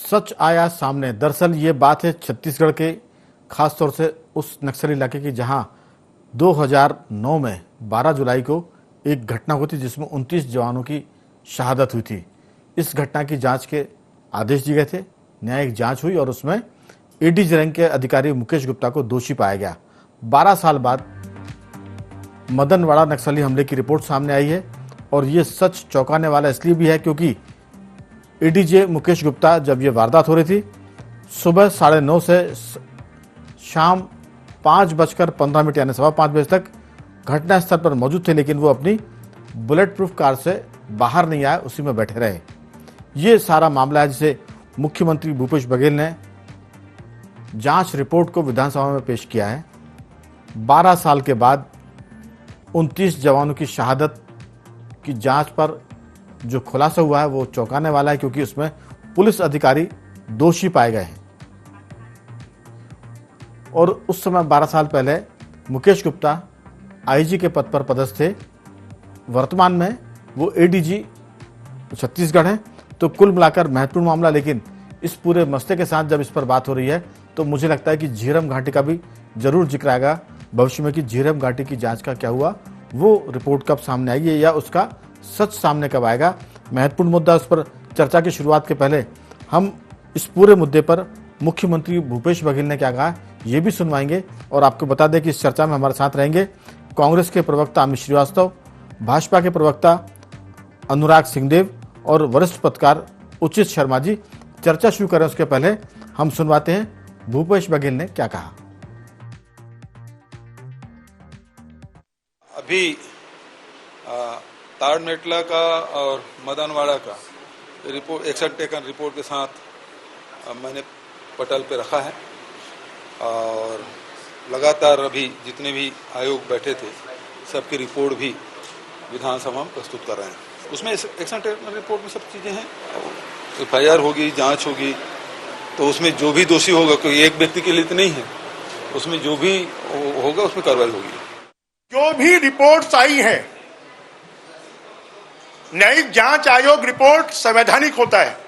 सच आया सामने। दरअसल ये बात है छत्तीसगढ़ के, खास तौर से उस नक्सली इलाके की जहां 2009 में 12 जुलाई को एक घटना हुई थी जिसमें 29 जवानों की शहादत हुई थी। इस घटना की जांच के आदेश दिए गए थे, न्यायिक जांच हुई और उसमें एडीजी रैंक के अधिकारी मुकेश गुप्ता को दोषी पाया गया। 12 साल बाद मदनवाड़ा नक्सली हमले की रिपोर्ट सामने आई है और ये सच चौंकाने वाला इसलिए भी है क्योंकि एडीजे मुकेश गुप्ता जब ये वारदात हो रही थी सुबह 9:30 से शाम 5:15 यानी 5:15 बजे तक घटनास्थल पर मौजूद थे, लेकिन वो अपनी बुलेट प्रूफ कार से बाहर नहीं आए, उसी में बैठे रहे। ये सारा मामला है जिसे मुख्यमंत्री भूपेश बघेल ने जांच रिपोर्ट को विधानसभा में पेश किया है। 12 साल के बाद 29 जवानों की शहादत की जांच पर जो खुलासा हुआ है वो चौंकाने वाला है क्योंकि उसमें पुलिस अधिकारी दोषी पाए गए हैं। और उस समय 12 साल पहले मुकेश गुप्ता आईजी के पद पर पदस्थ थे, वर्तमान में वो एडीजी छत्तीसगढ़ है। तो कुल मिलाकर महत्वपूर्ण मामला, लेकिन इस पूरे मसले के साथ जब इस पर बात हो रही है तो मुझे लगता है कि झीरम घाटी का भी जरूर जिक्र आएगा भविष्य में कि झीरम घाटी की जांच का क्या हुआ, वो रिपोर्ट कब सामने आएगी या उसका सच सामने कब आएगा। महत्वपूर्ण मुद्दा, उस पर चर्चा की शुरुआत के पहले हम इस पूरे मुद्दे पर मुख्यमंत्री भूपेश बघेल ने क्या कहा ये भी सुनवाएंगे। और आपको बता दें कि इस चर्चा में हमारे साथ रहेंगे कांग्रेस के प्रवक्ता अमित श्रीवास्तव, भाजपा के प्रवक्ता अनुराग सिंहदेव और वरिष्ठ पत्रकार उचित शर्मा जी। चर्चा शुरू करें उसके पहले हम सुनवाते हैं भूपेश बघेल ने क्या कहा। अभी ताड़मेटला का और मदनवाड़ा का रिपोर्ट एक्शन टेकन रिपोर्ट के साथ मैंने पटल पे रखा है और लगातार अभी जितने भी आयोग बैठे थे सबकी रिपोर्ट भी विधानसभा में प्रस्तुत कर रहे हैं। उसमें एक्शन टेकन रिपोर्ट में सब चीज़ें हैं। एफआईआर होगी, जांच होगी, तो उसमें जो भी दोषी होगा, कोई एक व्यक्ति के लिए तो नहीं है, उसमें जो भी होगा उसमें कार्रवाई होगी। जो भी रिपोर्ट्स आई हैं, न्यायिक जांच आयोग रिपोर्ट संवैधानिक होता है।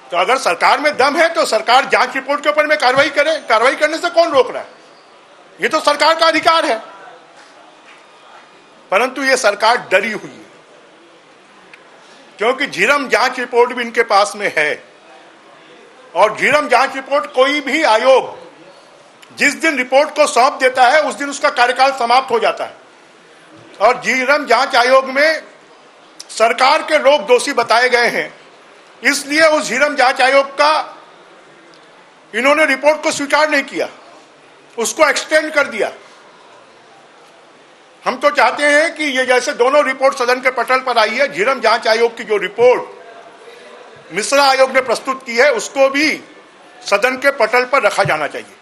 तो अगर सरकार में दम है तो सरकार जांच रिपोर्ट के ऊपर में कार्रवाई करे। कार्रवाई करने से कौन रोक रहा है? ये तो सरकार का अधिकार है। परंतु ये सरकार डरी हुई है क्योंकि झीरम जांच रिपोर्ट भी इनके पास में है और झीरम जांच रिपोर्ट कोई भी आयोग जिस दिन रिपोर्ट को सौंप देता है उस दिन उसका कार्यकाल समाप्त हो जाता है। और झीरम जांच आयोग में सरकार के लोग दोषी बताए गए हैं, इसलिए उस झीरम जांच आयोग का इन्होंने रिपोर्ट को स्वीकार नहीं किया, उसको एक्सटेंड कर दिया। हम तो चाहते हैं कि ये जैसे दोनों रिपोर्ट सदन के पटल पर आई है, झीरम जांच आयोग की जो रिपोर्ट मिश्रा आयोग ने प्रस्तुत की है उसको भी सदन के पटल पर रखा जाना चाहिए।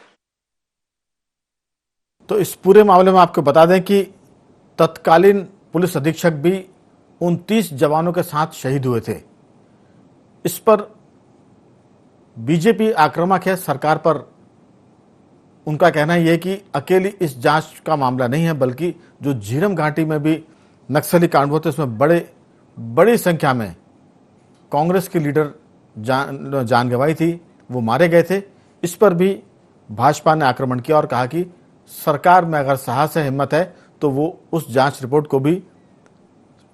तो इस पूरे मामले में आपको बता दें कि तत्कालीन पुलिस अधीक्षक भी 29 जवानों के साथ शहीद हुए थे। इस पर बीजेपी आक्रामक है सरकार पर। उनका कहना यह है कि अकेली इस जांच का मामला नहीं है, बल्कि जो झीरम घाटी में भी नक्सली कांड हुए थे उसमें बड़ी संख्या में कांग्रेस के लीडर जान गंवाई थी, वो मारे गए थे। इस पर भी भाजपा ने आक्रमण किया और कहा कि सरकार में अगर साहस है, हिम्मत है तो वो उस जांच रिपोर्ट को भी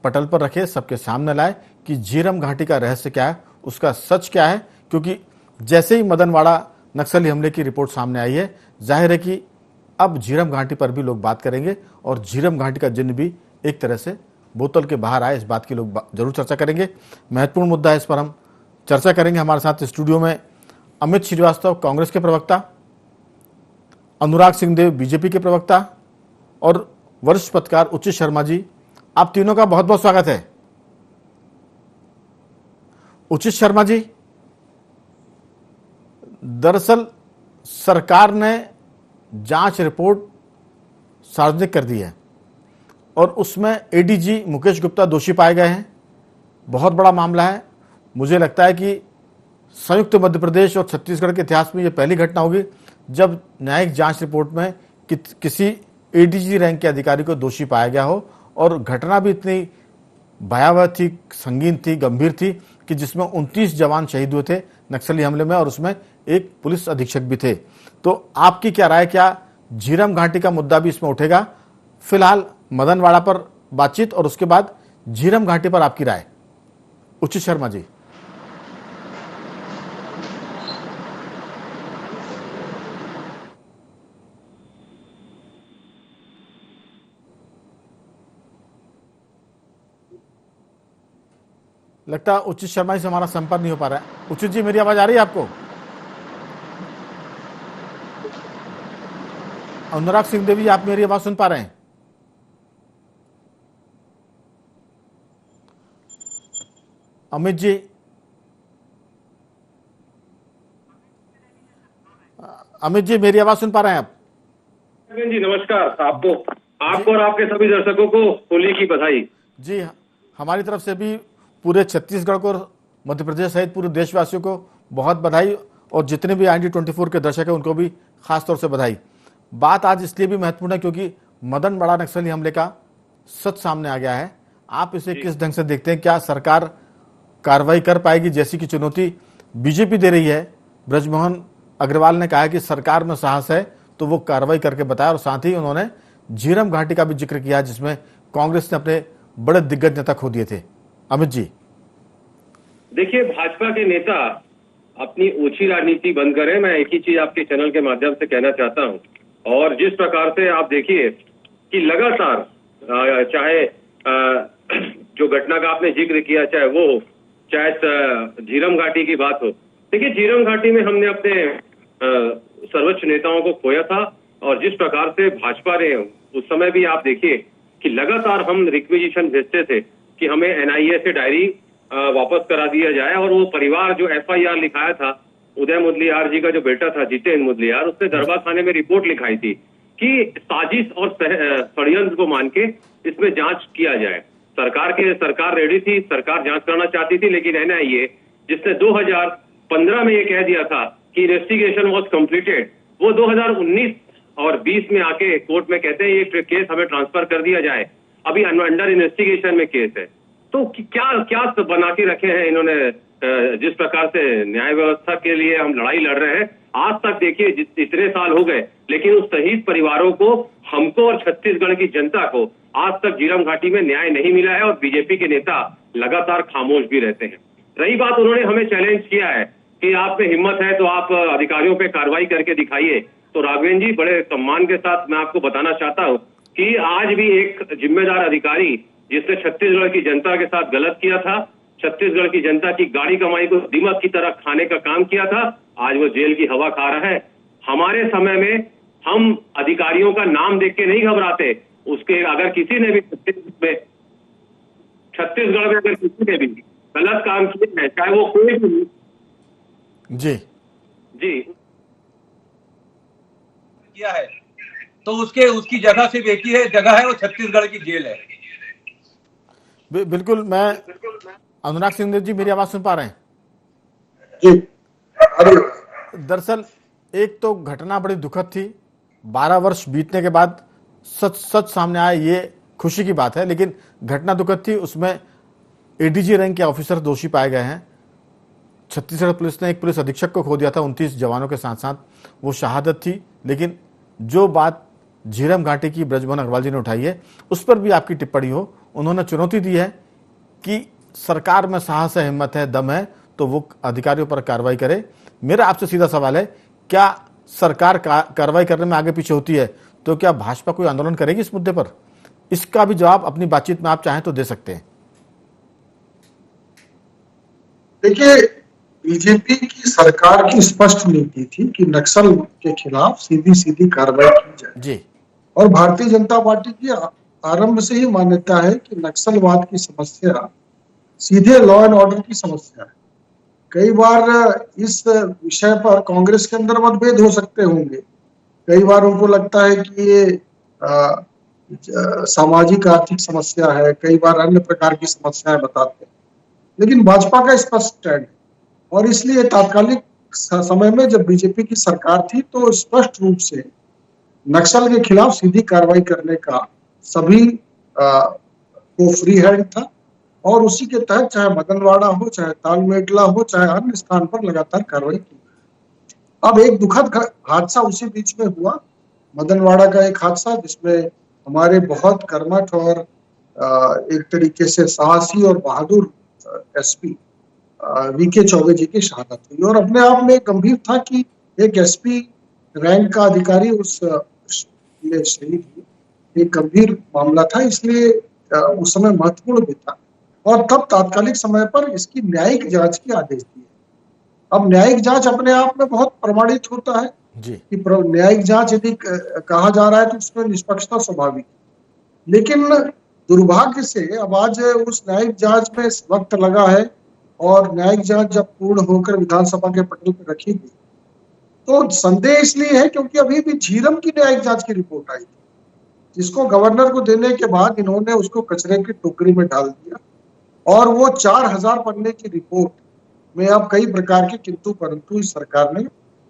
पटल पर रखे, सबके सामने लाए कि झीरम घाटी का रहस्य क्या है, उसका सच क्या है। क्योंकि जैसे ही मदनवाड़ा नक्सली हमले की रिपोर्ट सामने आई है, जाहिर है कि अब झीरम घाटी पर भी लोग बात करेंगे और झीरम घाटी का जिन्न भी एक तरह से बोतल के बाहर आए, इस बात की लोग जरूर चर्चा करेंगे। महत्वपूर्ण मुद्दा है, इस पर हम चर्चा करेंगे। हमारे साथ स्टूडियो में अमित श्रीवास्तव कांग्रेस के प्रवक्ता, अनुराग सिंहदेव बीजेपी के प्रवक्ता और वरिष्ठ पत्रकार उचित शर्मा जी। आप तीनों का बहुत बहुत स्वागत है। उचित शर्मा जी, दरअसल सरकार ने जांच रिपोर्ट सार्वजनिक कर दी है और उसमें एडीजी मुकेश गुप्ता दोषी पाए गए हैं। बहुत बड़ा मामला है। मुझे लगता है कि संयुक्त मध्य प्रदेश और छत्तीसगढ़ के इतिहास में यह पहली घटना होगी जब न्यायिक जांच रिपोर्ट में किसी एडीजी रैंक के अधिकारी को दोषी पाया गया हो। और घटना भी इतनी भयावह थी, संगीन थी, गंभीर थी कि जिसमें 29 जवान शहीद हुए थे, नक्सली हमले में और उसमें एक पुलिस अधीक्षक भी थे। तो आपकी क्या राय, क्या झीरम घाटी का मुद्दा भी इसमें उठेगा? फिलहाल मदनवाड़ा पर बातचीत और उसके बाद झीरम घाटी पर आपकी राय। उचित शर्मा जी। लगता है उचित शर्मा जी से हमारा संपर्क नहीं हो पा रहा है। उचित जी, मेरी आवाज आ रही है आपको? अनुराग सिंह देवी, आप मेरी आवाज सुन पा रहे हैं? अमित जी, अमित जी मेरी आवाज सुन पा रहे हैं आप? जी नमस्कार। आपको और आपके सभी दर्शकों को होली की बधाई। जी, हमारी तरफ से भी पूरे छत्तीसगढ़ को, मध्य प्रदेश सहित पूरे देशवासियों को बहुत बधाई, और जितने भी IND24 के दर्शक हैं उनको भी खास तौर से बधाई। बात आज इसलिए भी महत्वपूर्ण है क्योंकि मदनवाड़ा नक्सली हमले का सच सामने आ गया है। आप इसे किस ढंग से देखते हैं? क्या सरकार कार्रवाई कर पाएगी, जैसी की चुनौती बीजेपी दे रही है? ब्रजमोहन अग्रवाल ने कहा है कि सरकार में साहस है तो वो कार्रवाई करके बताया, और साथ ही उन्होंने झीरम घाटी का भी जिक्र किया जिसमें कांग्रेस ने अपने बड़े दिग्गज नेता खो दिए थे। अमित जी, देखिए, भाजपा के नेता अपनी ओछी राजनीति बंद करें। मैं एक ही चीज आपके चैनल के माध्यम से कहना चाहता हूं, और जिस प्रकार से आप देखिए कि लगातार चाहे जो घटना का आपने जिक्र किया, चाहे वो हो, चाहे झीरम घाटी की बात हो। देखिए, झीरम घाटी में हमने अपने सर्वोच्च नेताओं को खोया था, और जिस प्रकार से भाजपा ने उस समय भी आप देखिए कि लगातार हम रिक्विजिशन भेजते थे कि हमें NIA से डायरी वापस करा दिया जाए, और वो परिवार जो FIR लिखाया था, उदय मुदलियार जी का जो बेटा था जितेंद्र मुदलियार, उसने दरबार थाने में रिपोर्ट लिखाई थी कि साजिश और षड्यंत्र को मान के इसमें जांच किया जाए। सरकार रेडी थी, सरकार जांच करना चाहती थी, लेकिन NIA जिसने 2015 में ये कह दिया था कि इन्वेस्टिगेशन वॉज कंप्लीटेड, वो 2019 और 20 में आके कोर्ट में कहते हैं ये केस हमें ट्रांसफर कर दिया जाए, अभी अंडर इन्वेस्टिगेशन में केस है। तो क्या बना के रखे हैं इन्होंने? जिस प्रकार से न्याय व्यवस्था के लिए हम लड़ाई लड़ रहे हैं, आज तक देखिए इतने साल हो गए, लेकिन उस शहीद परिवारों को, हमको और छत्तीसगढ़ की जनता को आज तक झीरम घाटी में न्याय नहीं मिला है, और बीजेपी के नेता लगातार खामोश भी रहते हैं। रही बात, उन्होंने हमें चैलेंज किया है कि आप में हिम्मत है तो आप अधिकारियों पे कार्रवाई करके दिखाइए। तो राघवेंद्र जी, बड़े सम्मान के साथ मैं आपको बताना चाहता हूं कि आज भी एक जिम्मेदार अधिकारी जिसने छत्तीसगढ़ की जनता के साथ गलत किया था, छत्तीसगढ़ की जनता की गाड़ी कमाई को दीमक की तरह खाने का काम किया था, आज वो जेल की हवा खा रहा है। हमारे समय में हम अधिकारियों का नाम देख के नहीं घबराते, उसके अगर किसी ने भी छत्तीसगढ़ में अगर किसी ने भी गलत काम किया है, चाहे वो कोई भी जी किया है, तो उसकी जगह सिर्फ एक ही है, जगह है वो छत्तीसगढ़ की जेल है। बिल्कुल। मैं अनुराग सिंह देव जी, मेरी आवाज सुन पा रहे हैं? जी। दरअसल एक तो घटना बड़ी दुखद थी, 12 वर्ष बीतने के बाद सच सामने आया, ये खुशी की बात है, लेकिन घटना दुखद थी। उसमें ADG रैंक के ऑफिसर दोषी पाए गए हैं। छत्तीसगढ़ पुलिस ने एक पुलिस अधीक्षक को खो दिया था, 29 जवानों के साथ साथ वो शहादत थी। लेकिन जो बात झीरम घाटी की ब्रजमोहन अग्रवाल जी ने उठाई है, उस पर भी आपकी टिप्पणी हो। उन्होंने चुनौती दी है कि सरकार में साहस है, हिम्मत है, दम है तो वो अधिकारियों पर कार्रवाई करे। मेरा आपसे सीधा सवाल है, क्या सरकार कार्रवाई करने में आगे पीछे होती है तो क्या भाजपा कोई आंदोलन करेगी इस मुद्दे पर? इसका भी जवाब अपनी बातचीत में आप चाहें तो दे सकते हैं। देखिए, बीजेपी की सरकार की स्पष्ट नीति थी कि नक्सल के खिलाफ सीधी कार्रवाई की जाए जी, और भारतीय जनता पार्टी की आरंभ से ही मान्यता है कि नक्सलवाद की समस्या सीधे लॉ एंड ऑर्डर की समस्या है। कई बार इस विषय पर कांग्रेस के अंदर मतभेद हो सकते होंगे, कई बार उनको लगता है कि ये सामाजिक आर्थिक समस्या है, कई बार अन्य प्रकार की समस्याएं बताते हैं, लेकिन भाजपा का स्पष्ट स्टैंड है। और इसलिए तात्कालिक समय में जब बीजेपी की सरकार थी तो स्पष्ट रूप से नक्सल के खिलाफ सीधी कार्रवाई करने का सभी को फ्री हैंड था, और उसी के तहत चाहे मदनवाड़ा हो, चाहे तालमेटला हो, चाहे अन्य स्थान पर लगातार कार्रवाई की। अब एक दुखद हादसा उसी बीच में हुआ, मदनवाड़ा का एक हादसा जिसमें हमारे बहुत कर्मठ और एक तरीके से साहसी और बहादुर एसपी वीके चौबे जी की शहादत हुई। और अपने आप में गंभीर था कि एक एसपी रैंक का अधिकारी उस शहीद हुए, एक गंभीर मामला था, इसलिए उस समय महत्वपूर्ण भी था। और तब तात्कालिक समय पर इसकी न्यायिक जांच के आदेश दिए। अब न्यायिक जांच अपने आप में बहुत प्रमाणित होता है जी। कि न्यायिक जांच यदि कहा जा रहा है तो उसमें निष्पक्षता स्वाभाविक, लेकिन दुर्भाग्य से अब आज उस न्यायिक जांच में वक्त लगा है और न्यायिक जांच जब पूर्ण होकर विधानसभा के पटल पर रखी गई तो संदेह इसलिए है क्योंकि अभी भी झीरम की न्यायिक जांच की रिपोर्ट आई थी, जिसको गवर्नर को देने के बाद इन्होंने उसको कचरे की टोकरी में डाल दिया और वो 4000 पन्ने की रिपोर्ट में अब कई प्रकार के किंतु परंतु इस सरकार ने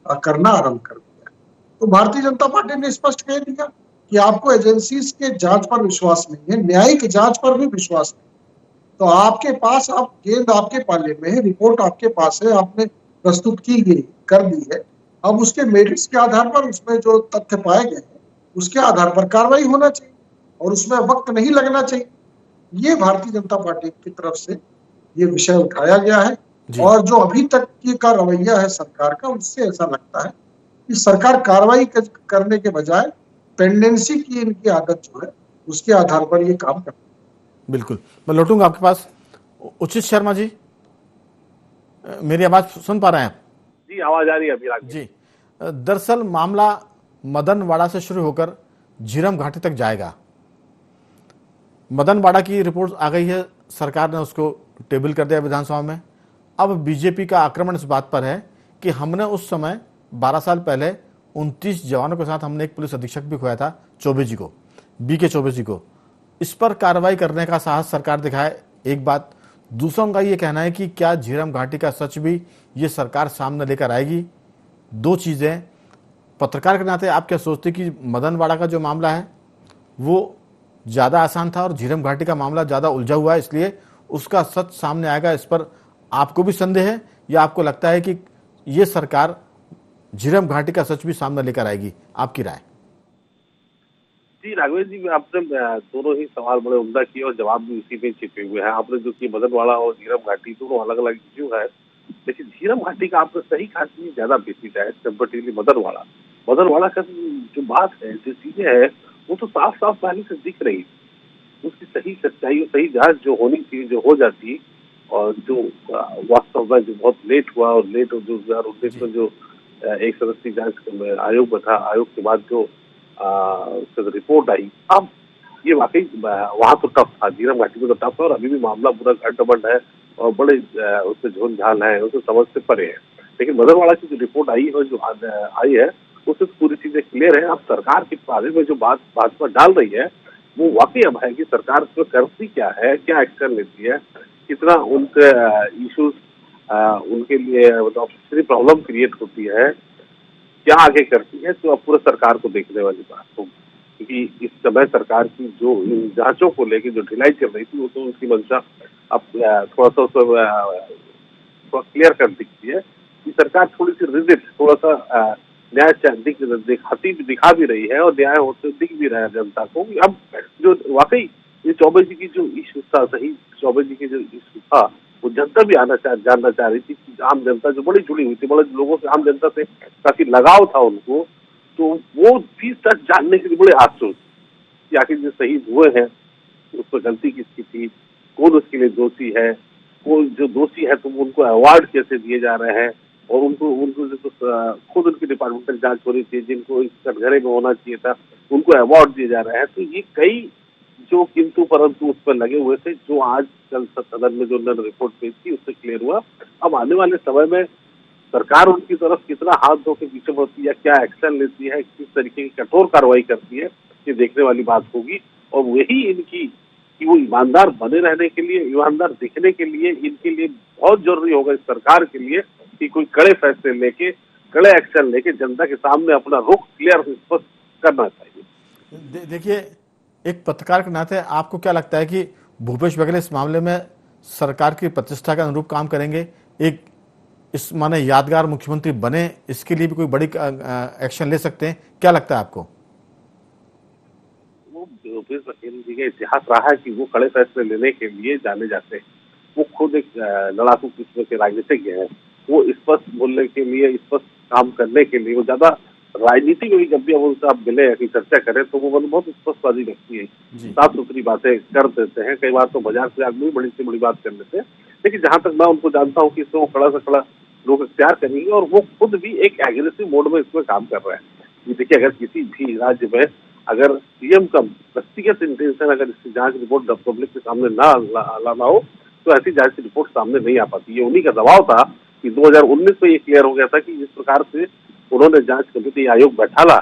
करना आरंभ कर दिया। तो भारतीय जनता पार्टी ने स्पष्ट कह दिया कि आपको एजेंसीज के जांच पर विश्वास नहीं है, न्यायिक जांच पर भी विश्वास नहीं, तो आपके पास अब गेंद आपके पाले में है, रिपोर्ट आपके पास है, आपने प्रस्तुत की गई कर दी है। अब उसके मेरिट्स के आधार पर उसमें जो तथ्य पाए गए हैं उसके आधार पर कार्रवाई होना चाहिए और उसमें वक्त नहीं लगना चाहिए। ये भारतीय जनता पार्टी की तरफ से ये विषय उठाया गया है और जो अभी तक की का रवैया है सरकार का, उससे ऐसा लगता है कि सरकार कार्रवाई करने के बजाय पेंडेंसी की इनकी आदत जो है उसके आधार पर ये काम करती है। बिल्कुल, मैं लौटूंगा आपके पास। उचित शर्मा जी, मेरी आवाज सुन पा रहे हैं आप? जी, आवाज आ रही है अभी जी। दरअसल मामला मदनवाड़ा से शुरू होकर झीरम घाटी तक जाएगा। मदनवाड़ा की रिपोर्ट आ गई है, सरकार ने उसको टेबल कर दिया विधानसभा में। अब बीजेपी का आक्रमण इस बात पर है कि हमने उस समय 12 साल पहले 29 जवानों के साथ हमने एक पुलिस अधीक्षक भी खोया था, चौबे जी को, बीके चौबे जी को। इस पर कार्रवाई करने का साहस सरकार दिखाए, एक बात। दूसरों का ये कहना है कि क्या झीरम घाटी का सच भी ये सरकार सामने लेकर आएगी? दो चीज़ें। पत्रकार के नाते आप क्या सोचते कि मदनवाड़ा का जो मामला है वो ज़्यादा आसान था और झीरम घाटी का मामला ज़्यादा उलझा हुआ है, इसलिए उसका सच सामने आएगा? इस पर आपको भी संदेह है या आपको लगता है कि ये सरकार झीरम घाटी का सच भी सामने लेकर आएगी? आपकी राय? जी राघवेंद्र जी, आपने दोनों ही सवाल बड़े उम्दा किए और जवाब भी उसी में छिपे हुए हैं। आपने जो कि मदनवाड़ा और झीरम घाटी दोनों अलग अलग इश्यू है, लेकिन झीरम घाटी का आपने सही कहा कि ज्यादा बेसिक है कंपेरेटिवली मदनवाड़ा का जो बात है, जो चीजें है, वो तो साफ साफ पहले से दिख रही, उसकी सही सच्चाई और सही जांच जो होनी थी, जो हो जाती, और जो वास्तव में जो बहुत लेट हुआ और लेट जो 2019 में जो एक सदस्यीय जांच आयोग बना, आयोग के बाद जो रिपोर्ट आई, अब ये वाकई वहाँ तो टफ था, झीरम घाटी में तो टफ है और अभी भी मामला पूरा गड्ढ है और बड़े उसमें झोल झाल है, उसमें समझ से परे है। लेकिन मदनवाड़ा की जो रिपोर्ट आई है, जो आई है, उससे पूरी चीजें क्लियर है। अब सरकार के बारे में जो बात भाजपा डाल रही है वो वाकई अब है कि सरकार करती क्या है, क्या एक्शन लेती है, कितना उनके इश्यूज उनके लिए मतलब कितनी प्रॉब्लम क्रिएट होती है, क्या आगे करती है, तो अब पूरे सरकार को देखने वाली बात होगी। क्योंकि इस समय सरकार की जो जांचों को लेकर जो ढिलाई चल रही थी वो तो उनकी मंशा अब थोड़ा क्लियर कर दिखती है कि सरकार थोड़ी सी रिजिड, थोड़ा सा न्याय दिखा भी रही है और न्याय होते दिख भी रहा है जनता को। अब जो वाकई ये चौबे जी की जो इश्यू था, सही चौबे जी की जो इश्यू था, वो जनता भी जानना चाह रही थी कि आम जनता जो बड़ी जुड़ी हुई थी, बड़े लोगों से, आम जनता से काफी लगाव था उनको, तो वो भी सच जानने के लिए बड़े आतुर कि आखिर जो शहीद हुए हैं उस पर गलती किसकी थी, कौन उसके लिए दोषी है, कौन जो दोषी है तो उनको अवार्ड कैसे दिए जा रहे हैं, और उनको जो खुद उनकी डिपार्टमेंटल जांच हो रही थी, जिनको इस कटघरे में होना चाहिए था उनको अवार्ड दिए जा रहे हैं। तो ये कई जो किंतु परंतु उस पर लगे हुए थे, जो आज कल सदन में जो उन्होंने रिपोर्ट पेश की उससे क्लियर हुआ। अब आने वाले समय में सरकार उनकी तरफ कितना हाथ धो के पीछे बढ़ती है, क्या एक्शन लेती है, किस तरीके की कठोर कार्रवाई करती है, ये देखने वाली बात होगी। और वही इनकी कि वो ईमानदार बने रहने के लिए, ईमानदार दिखने के लिए, इनके लिए बहुत जरूरी होगा इस सरकार के लिए कि कोई कड़े फैसले लेके, कड़े एक्शन लेके जनता के सामने अपना रुख क्लियर स्पष्ट करना चाहिए। देखिए, एक पत्रकार के नाते आपको क्या लगता है कि भूपेश बघेल इस मामले में सरकार की प्रतिष्ठा के अनुरूप काम करेंगे, एक इस माने यादगार मुख्यमंत्री बने, इसके लिए भी कोई बड़ी एक्शन ले सकते हैं? क्या लगता है आपको? वो भूपेश बघेल जी का इतिहास रहा है कि वो कड़े फैसले लेने के लिए जाने जाते हैं। वो खुद एक लड़ाकू किस्म के राजनीतिज्ञ हैं। वो स्पष्ट बोलने के लिए, स्पष्ट काम करने के लिए, वो ज्यादा राजनीति में भी जब भी हम उनसे आप मिले या चर्चा करें तो वो बहुत स्पष्टबाजी लगती है, साफ सुथरी बातें कर देते हैं। कई बार तो मजाक से आदमी बड़ी से बड़ी बात कर लेते हैं, लेकिन जहां तक मैं उनको जानता हूँ कि इसमें वो कड़ा से कड़ा लोग इख्तियार करेंगे और वो खुद भी एक एग्रेसिव मोड में इसमें काम कर रहे हैं। देखिए, अगर किसी भी राज्य में अगर सीएम का व्यक्तिगत इंटेंशन अगर इसकी जांच रिपोर्ट पब्लिक के सामने ना लाना हो तो ऐसी जांच की रिपोर्ट सामने नहीं आ पाती। ये उन्हीं का दबाव था कि 2019 में ये क्लियर हो गया था कि जिस प्रकार से उन्होंने जांच कमेटी आयोग बैठाला,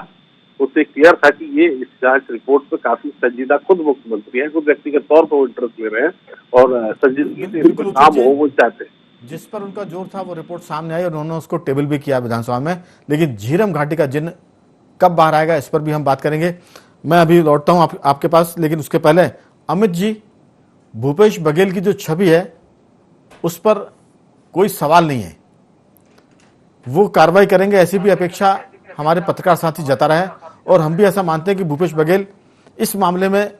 उससे क्लियर था कि ये इस जांच रिपोर्ट पे काफी संजीदा, खुद मुख्यमंत्री है, खुद व्यक्तिगत तौर पर वो इंटरेस्ट ले रहे हैं और संजीदगी से काम हो वो चाहते हैं। जिस पर उनका जोर था वो रिपोर्ट सामने आई और उन्होंने उसको टेबल भी किया विधानसभा में, लेकिन झीरम घाटी का जिन्न कब बाहर आएगा इस पर भी हम बात करेंगे। मैं अभी लौटता हूं आपके पास, लेकिन उसके पहले अमित जी, भूपेश बघेल की जो छवि है उस पर कोई सवाल नहीं है, वो कार्रवाई करेंगे ऐसी भी अपेक्षा हमारे पत्रकार साथी जता रहे हैं और हम भी ऐसा मानते हैं कि भूपेश बघेल इस मामले में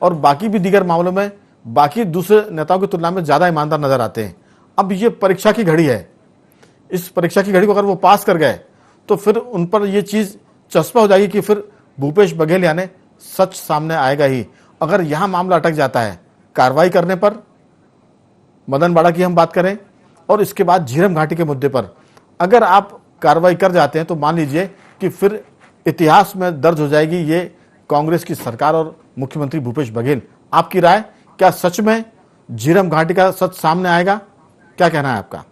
और बाकी भी दीगर मामलों में बाकी दूसरे नेताओं की तुलना में ज्यादा ईमानदार नजर आते हैं। अब ये परीक्षा की घड़ी है, इस परीक्षा की घड़ी को अगर वो पास कर गए तो फिर उन पर ये चीज चस्पा हो जाएगी कि फिर भूपेश बघेल यानी सच सामने आएगा ही। अगर यहां मामला अटक जाता है कार्रवाई करने पर, मदन वाड़ा की हम बात करें, और इसके बाद झीरम घाटी के मुद्दे पर अगर आप कार्रवाई कर जाते हैं तो मान लीजिए कि फिर इतिहास में दर्ज हो जाएगी ये कांग्रेस की सरकार और मुख्यमंत्री भूपेश बघेल। आपकी राय, क्या सच में झीरम घाटी का सच सामने आएगा? क्या कहना है आपका?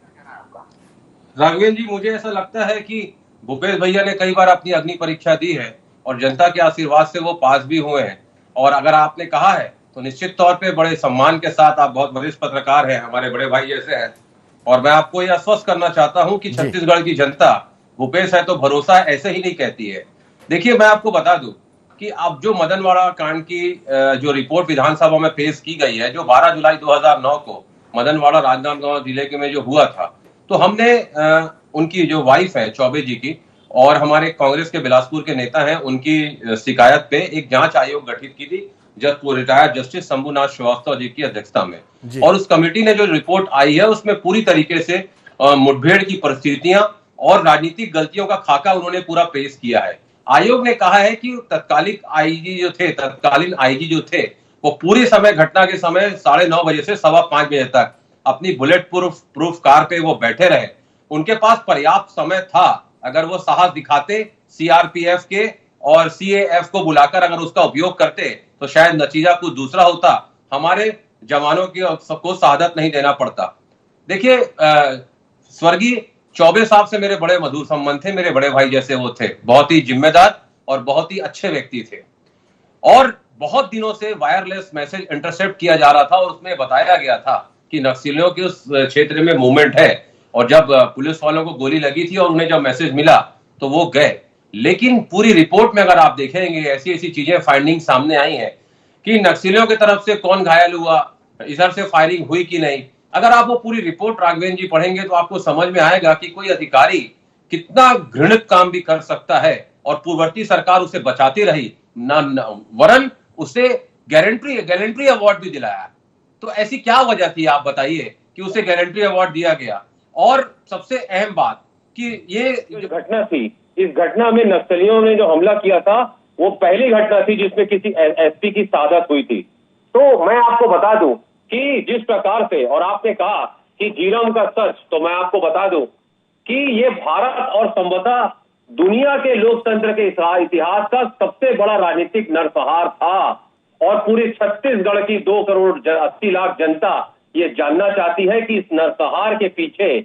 राघवेंद्र जी, मुझे ऐसा लगता है कि भूपेश भैया ने कई बार अपनी अग्नि परीक्षा दी है और जनता के आशीर्वाद से वो पास भी हुए हैं। और अगर आपने कहा है तो निश्चित तौर पे बड़े सम्मान के साथ, आप बहुत वरिष्ठ पत्रकार हैं, हमारे बड़े भाई जैसे हैं, और मैं आपको यह आश्वस्त करना चाहता हूं कि छत्तीसगढ़ की जनता भूपेश है तो भरोसा ऐसे ही नहीं कहती है। देखिए, मैं आपको बता दूं कि अब जो मदनवाड़ा कांड की जो रिपोर्ट विधानसभा में पेश की गई है, जो 12 जुलाई 2009 को मदनवाड़ा राजनांदगांव जिले के में जो हुआ था, तो हमने उनकी जो वाइफ है चौबे जी की और हमारे कांग्रेस के बिलासपुर के नेता हैं, उनकी शिकायत पे एक जांच आयोग गठित की थी रिटायर्ड जस्टिस शंभुनाथ श्रीवास्तव जी की अध्यक्षता में। और उस कमेटी ने जो रिपोर्ट आई है उसमें पूरी तरीके से मुठभेड़ की परिस्थितियां और राजनीतिक गलतियों का खाका उन्होंने पूरा पेश किया है। आयोग ने कहा है कि तत्कालीन आईजी जो थे वो पूरे समय, घटना के समय 9:30 बजे से 5:15 बजे तक अपनी बुलेट प्रूफ कार पे वो बैठे रहे। उनके पास पर्याप्त समय था, अगर वो साहस दिखाते, सीआरपीएफ के और सीएएफ को बुलाकर अगर उसका उपयोग करते तो शायद नतीजा कुछ दूसरा होता, हमारे जवानों की सबको शहादत नहीं देना पड़ता। देखिए, स्वर्गीय चौबे साहब से मेरे बड़े मधुर संबंध थे, मेरे बड़े भाई जैसे वो थे, बहुत ही जिम्मेदार और बहुत ही अच्छे व्यक्ति थे। और बहुत दिनों से वायरलेस मैसेज इंटरसेप्ट किया जा रहा था और उसमें बताया गया था कि नक्सलियों के उस क्षेत्र में मूवमेंट है, और जब पुलिस वालों को गोली लगी थी और उन्हें जब मैसेज मिला तो वो गए। लेकिन पूरी रिपोर्ट में अगर आप देखेंगे ऐसी ऐसी चीजें फाइंडिंग सामने आई हैं कि नक्सलियों की तरफ से कौन घायल हुआ, इधर से फायरिंग हुई कि नहीं। अगर आप वो पूरी रिपोर्ट राघवेंद्र जी पढ़ेंगे तो आपको समझ में आएगा कि कोई अधिकारी कितना घृणित काम भी कर सकता है और पूर्ववर्ती सरकार उसे बचाती रही, वरन उसे गैलेंट्री अवार्ड भी दिलाया। तो ऐसी क्या वजह थी, आप बताइए, कि उसे गैलेंट्री अवार्ड दिया गया। और सबसे अहम बात कि ये जो घटना थी, इस घटना में नक्सलियों ने जो हमला किया था वो पहली घटना थी जिसमें किसी एसपी की शहादत हुई थी। तो मैं आपको बता दूं कि जिस प्रकार से, और आपने कहा कि झीरम का सच, तो मैं आपको बता दूं कि ये भारत और संभवतः दुनिया के लोकतंत्र के इतिहास का सबसे बड़ा राजनीतिक नरसंहार था। और पूरे छत्तीसगढ़ की 2 करोड़ 80 लाख जनता ये जानना चाहती है कि इस नरसंहार के पीछे,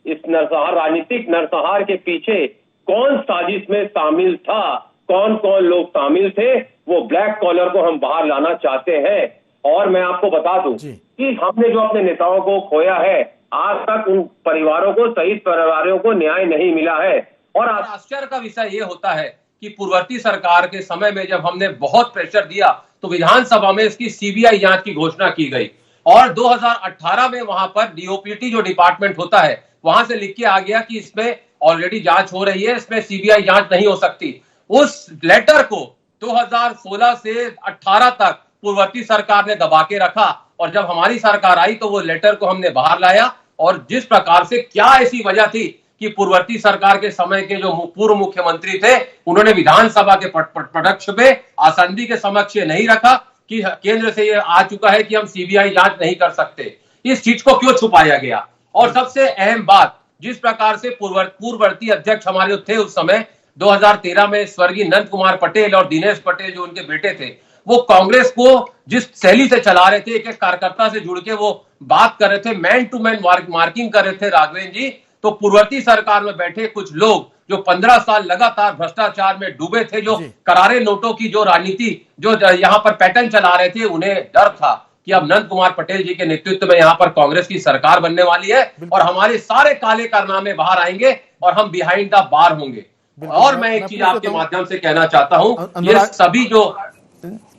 इस राजनीतिक नरसंहार के पीछे कौन साजिश में शामिल था, कौन कौन लोग शामिल थे। वो ब्लैक कॉलर को हम बाहर लाना चाहते हैं। और मैं आपको बता दूं कि हमने जो अपने नेताओं को खोया है, आज तक उन परिवारों को, शहीद परिवारों को न्याय नहीं मिला है। और आश्चर्य का विषय ये होता है कि पूर्ववर्ती सरकार के समय में जब हमने बहुत प्रेशर दिया तो विधानसभा में इसकी सीबीआई जांच की घोषणा की गई। और 2018 में वहां पर डीओपीटी जो डिपार्टमेंट होता है वहां से लिख के आ गया कि इसमें ऑलरेडी जांच हो रही है, इसमें सीबीआई जांच नहीं हो सकती। उस लेटर को 2016 से 18 तक पूर्ववर्ती सरकार ने दबा के रखा और जब हमारी सरकार आई तो वो लेटर को हमने बाहर लाया। और जिस प्रकार से क्या ऐसी वजह थी कि पूर्ववर्ती सरकार के समय के जो पूर्व मुख्यमंत्री थे उन्होंने विधानसभा के पटक्ष में आसंदी के समक्ष ये नहीं रखा कि केंद्र से ये आ चुका है कि हम सीबीआई जांच नहीं कर सकते, इस चीज को क्यों छुपाया गया। और सबसे अहम बात, जिस प्रकार से पूर्ववर्ती अध्यक्ष हमारे थे उस समय 2013 में स्वर्गीय नंद कुमार पटेल और दिनेश पटेल जो उनके बेटे थे, वो कांग्रेस को जिस शैली से चला रहे थे, एक एक कार्यकर्ता से जुड़ के वो बात कर रहे थे, मैन टू मैन मार्किंग कर रहे थे राघवेंद्र जी, तो पूर्ववर्ती सरकार में बैठे कुछ लोग जो 15 साल लगातार भ्रष्टाचार में डूबे थे, जो करारे नोटों की जो राजनीति जो यहाँ पर पैटर्न चला रहे थे, उन्हें डर था कि अब नंद कुमार पटेल जी के नेतृत्व में यहाँ पर कांग्रेस की सरकार बनने वाली है और हमारे सारे काले कारनामे बाहर आएंगे और हम बिहाइंड द बार होंगे। और मैं एक चीज आपके माध्यम से कहना चाहता हूँ, ये सभी जो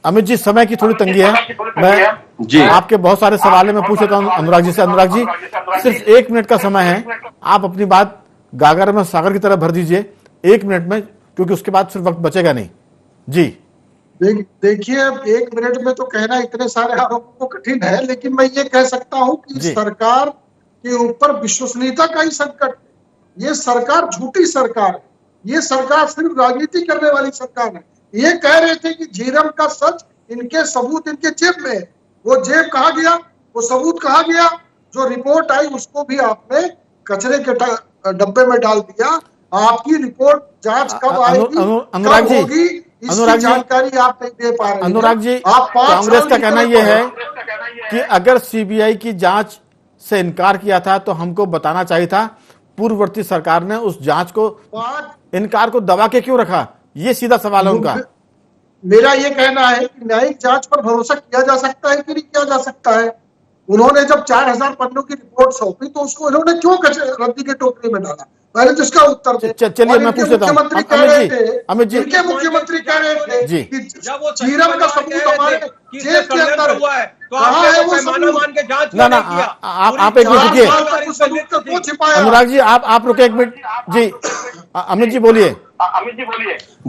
अमित जी, समय की थोड़ी तंगी है, मैं जी आपके बहुत सारे सवाल है, मैं पूछ लेता हूँ अनुराग जी से। अनुराग जी, सिर्फ 1 मिनट का समय है, आप अपनी बात गागर में सागर की तरह भर दीजिए 1 मिनट में, क्योंकि उसके बाद फिर वक्त बचेगा नहीं। जी देखिए, 1 मिनट में तो कहना इतने सारे आरोपों को कठिन है, लेकिन मैं ये कह सकता हूँ कि सरकार के ऊपर विश्वसनीयता का ही संकट। ये सरकार झूठी सरकार है, ये सरकार सिर्फ राजनीति करने वाली सरकार है। ये कह रहे थे कि झीरम का सच, इनके सबूत इनके जेब में है, वो जेब कहा गया, वो सबूत कहा गया, जो रिपोर्ट आई उसको भी आपने कचरे के डब्बे में डाल दिया। आपकी रिपोर्ट जांच कब आएगी, अनुराग जी, होगी, इसकी जानकारी आप नहीं दे पा रहे हैं। अनुराग जी, आप कांग्रेस का कहना यह है कि अगर सीबीआई की जांच से इनकार किया था तो हमको बताना चाहिए था, पूर्ववर्ती सरकार ने उस जांच को इनकार को दबा के क्यों रखा, ये सीधा सवाल है उनका। मेरा ये कहना है कि न्यायिक जांच पर भरोसा किया जा सकता है कि नहीं किया जा सकता है। उन्होंने जब 4000 पन्नों की रिपोर्ट सौंपी तो उसको इन्होंने क्यों रद्दी के टोकरी में डाला, पहले तो इसका उत्तर दे। चलिए मैं पूछ लेता हूं, अमित जी, इनके मुख्यमंत्री कह रहे थे कि झीरम का सबूत हमारे जेब के अंदर हुआ है, कहां है वो सबूत? ना आप एक मिनट रुकिए, अनुराग जी आप रुके 1 मिनट। जी अमित जी बोलिए।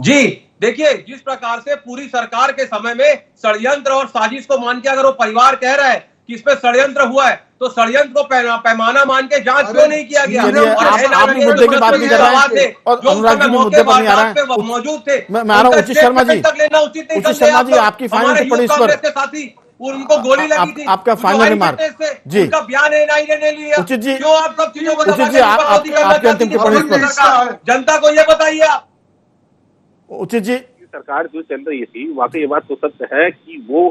जी देखिए, जिस प्रकार से पूरी सरकार के समय में षड्यंत्र और साजिश को मान के अगर वो परिवार कह रहा है कि इसमें षड्यंत्र हुआ है, तो षड्यंत्र को पैमाना मान के जांच क्यों नहीं किया गया? आप भी मुद्दे की बात नहीं कर रहे हैं और अनुराग जी भी मुद्दे पर नहीं आ रहा है, मौजूद थे। मैं आ रहा हूँ उचित शर्मा जी, उचित शर्मा जी आपकी फाइनल टिप्पणी इस पर, उनको गोली लगी थी, आपका फाइनल रिमार्क जी, उनका बयान एनआईए ने लिया, उचित जी, क्यों आप सब चीजों को उचित जी आपकी अंतिम टिप्पणी इस पर, जनता को ये बताइए आप। उचित जी, सरकार जो चल रही थी, वाकई ये बात तो सत्य है कि वो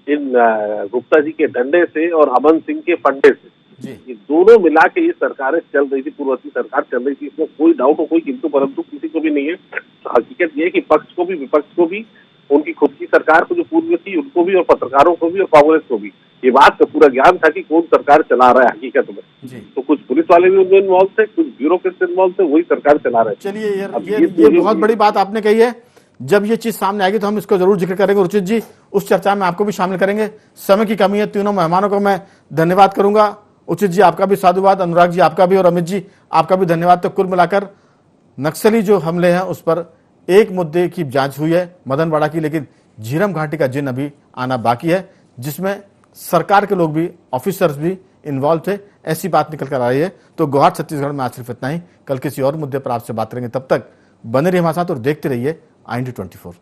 इन गुप्ता जी के डंडे से और अमन सिंह के फंडे से, ये दोनों मिला के ये सरकारें चल रही थी, पूर्ववर्ती सरकार चल रही थी, इसमें कोई डाउट हो, कोई किंतु परंतु किसी को भी नहीं है। तो हकीकत ये है कि पक्ष को भी विपक्ष को भी, उनकी खुद की सरकार को जो पूर्व थी उनको भी, और पत्रकारों को भी और कांग्रेस को भी ये बात का पूरा ज्ञान था कि कौन सरकार चला रहा है हकीकत में। तो कुछ पुलिस वाले भी उनमें इन्वॉल्व थे, कुछ ब्यूरोक्रेट्स इन्वॉल्व थे, वही सरकार चला रहे थे। चलिए ये बहुत बड़ी बात आपने कही है, जब ये चीज सामने आएगी तो हम इसको जरूर जिक्र करेंगे। रुचित जी, उस चर्चा में आपको भी शामिल करेंगे। समय की कमी है, तीनों मेहमानों को मैं धन्यवाद करूंगा। उचित जी आपका भी साधुवाद, अनुराग जी आपका भी, और अमित जी आपका भी धन्यवाद। तो कुल मिलाकर नक्सली जो हमले हैं उस पर एक मुद्दे की जांच हुई है, मदनवाड़ा की, लेकिन झीरम घाटी का जिन अभी आना बाकी है, जिसमें सरकार के लोग भी, ऑफिसर्स भी इन्वॉल्व थे, ऐसी बात निकल कर आ रही है। तो गुवाहाटी छत्तीसगढ़ में आज सिर्फ इतना ही, कल किसी और मुद्दे पर आपसे बात करेंगे। तब तक बने रहिए हमारे साथ और देखते रहिए IND 24।